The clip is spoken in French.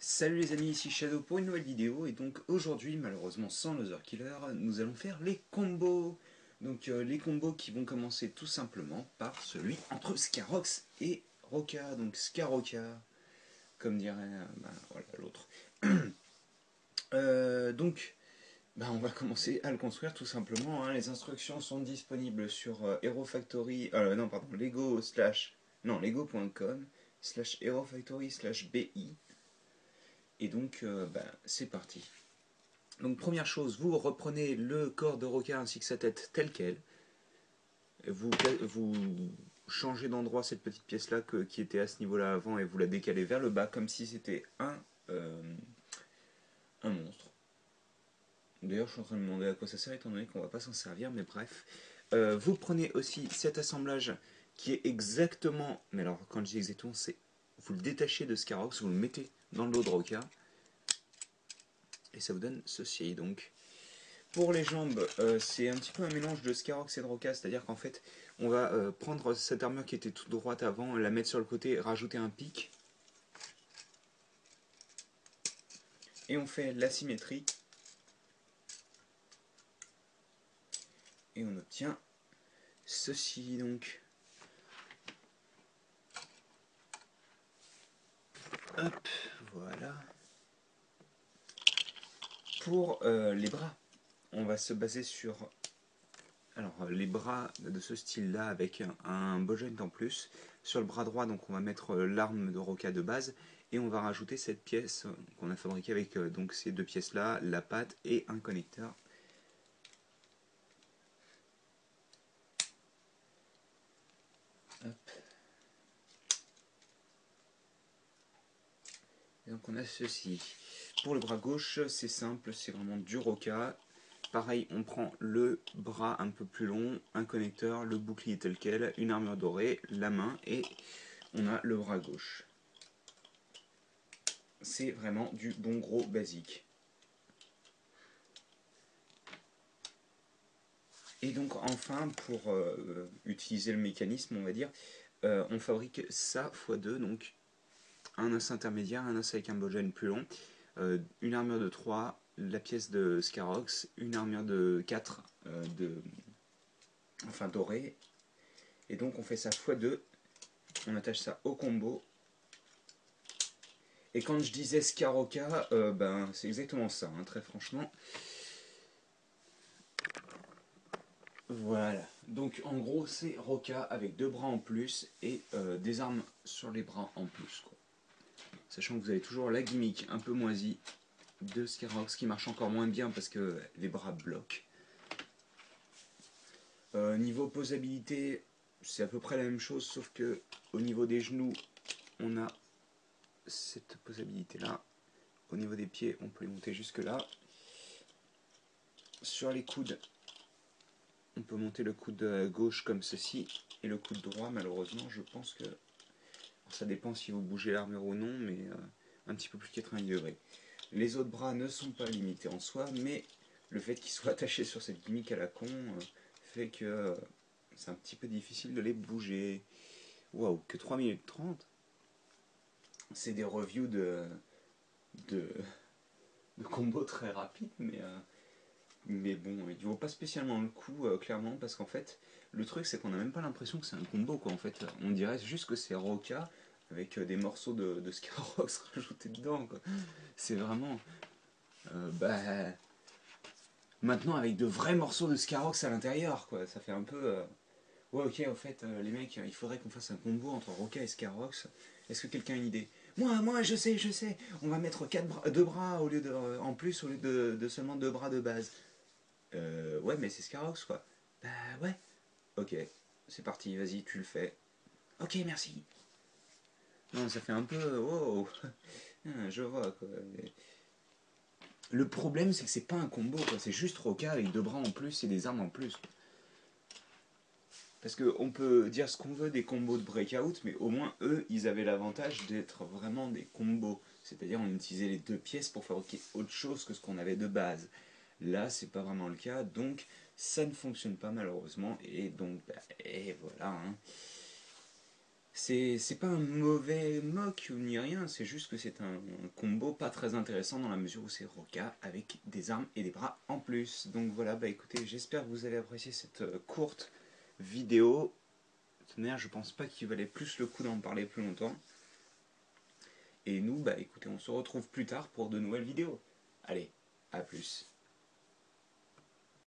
Salut les amis, ici Shadow pour une nouvelle vidéo et donc aujourd'hui, malheureusement sans Loser Killer, nous allons faire les combos. Donc les combos qui vont commencer tout simplement par celui entre Scarox et Roca. Donc Scaroca, comme dirait voilà, l'autre. On va commencer à le construire tout simplement, hein. Les instructions sont disponibles sur Hero Factory, non pardon, Lego.com slash Hero Factory slash BI. Et donc, c'est parti. Donc, première chose, vous reprenez le corps de Roca ainsi que sa tête telle qu'elle. Vous changez d'endroit cette petite pièce-là qui était à ce niveau-là avant et vous la décalez vers le bas comme si c'était un monstre. D'ailleurs, je suis en train de me demander à quoi ça sert étant donné qu'on ne va pas s'en servir, mais bref. Vous prenez aussi cet assemblage qui est exactement, mais alors quand je dis exactement, c'est vous le détachez de Scarox, vous le mettez dans le lot de Roca. Et ça vous donne ceci. Donc, pour les jambes, c'est un petit peu un mélange de Scarox et de Roca, c'est-à-dire qu'en fait, on va prendre cette armure qui était toute droite avant, la mettre sur le côté, rajouter un pic, et on fait l'asymétrie, et on obtient ceci. Donc, hop, voilà. Pour les bras, on va se baser sur les bras de ce style-là avec un beau joint en plus. Sur le bras droit, donc on va mettre l'arme de Roca de base et on va rajouter cette pièce qu'on a fabriquée avec donc ces deux pièces-là, la patte et un connecteur. Hop. Et donc on a ceci. Pour le bras gauche, c'est simple, c'est vraiment du Roca. Pareil, on prend le bras un peu plus long, un connecteur, le bouclier tel quel, une armure dorée, la main et on a le bras gauche. C'est vraiment du bon gros basique. Et donc enfin, pour utiliser le mécanisme, on va dire, on fabrique ça x2, donc un os intermédiaire, un os avec un bogène plus long, une armure de 3, la pièce de Scarox, une armure de 4 dorée, et donc on fait ça x2, on attache ça au combo. Et quand je disais Scaroca, c'est exactement ça, hein, très franchement. Voilà, donc en gros c'est Roca avec deux bras en plus et des armes sur les bras en plus, quoi. Sachant que vous avez toujours la gimmick un peu moisie de Scarox qui marche encore moins bien parce que les bras bloquent. Niveau posabilité, c'est à peu près la même chose, sauf que au niveau des genoux, on a cette posabilité là. Au niveau des pieds, on peut les monter jusque là. Sur les coudes, on peut monter le coude gauche comme ceci et le coude droit. Malheureusement, je pense que ça dépend si vous bougez l'armure ou non, mais un petit peu plus de 90 degrés. Les autres bras ne sont pas limités en soi, mais le fait qu'ils soient attachés sur cette gimmick à la con fait que c'est un petit peu difficile de les bouger. Waouh, que 3 minutes 30. C'est des reviews de combos très rapides, mais bon, il vaut pas spécialement le coup, clairement, parce qu'en fait, le truc c'est qu'on n'a même pas l'impression que c'est un combo, quoi. En fait, on dirait juste que c'est Roca avec des morceaux de Scarox rajoutés dedans, quoi. C'est vraiment. Maintenant avec de vrais morceaux de Scarox à l'intérieur, quoi. Ça fait un peu. Ouais, ok, en fait, les mecs, il faudrait qu'on fasse un combo entre Roca et Scarox. Est-ce que quelqu'un a une idée? Moi, je sais. On va mettre deux bras au lieu en plus au lieu de seulement deux bras de base. Ouais, mais c'est Scarox, quoi. Bah ouais. Ok, c'est parti, vas-y, tu le fais. Ok, merci. Non, ça fait un peu. Wow. Je vois, quoi. Le problème, c'est que c'est pas un combo, quoi. C'est juste Roca avec deux bras en plus et des armes en plus. Parce qu'on peut dire ce qu'on veut des combos de breakout, mais au moins eux, ils avaient l'avantage d'être vraiment des combos. C'est-à-dire on utilisait les deux pièces pour fabriquer autre chose que ce qu'on avait de base. Là, c'est pas vraiment le cas, donc ça ne fonctionne pas malheureusement, et donc, et voilà. Hein. C'est pas un mauvais mock ni rien, c'est juste que c'est un combo pas très intéressant dans la mesure où c'est Roca avec des armes et des bras en plus. Donc voilà, bah écoutez, j'espère que vous avez apprécié cette courte vidéo. De toute manière, je pense pas qu'il valait plus le coup d'en parler plus longtemps. Et nous, bah écoutez, on se retrouve plus tard pour de nouvelles vidéos. Allez, à plus.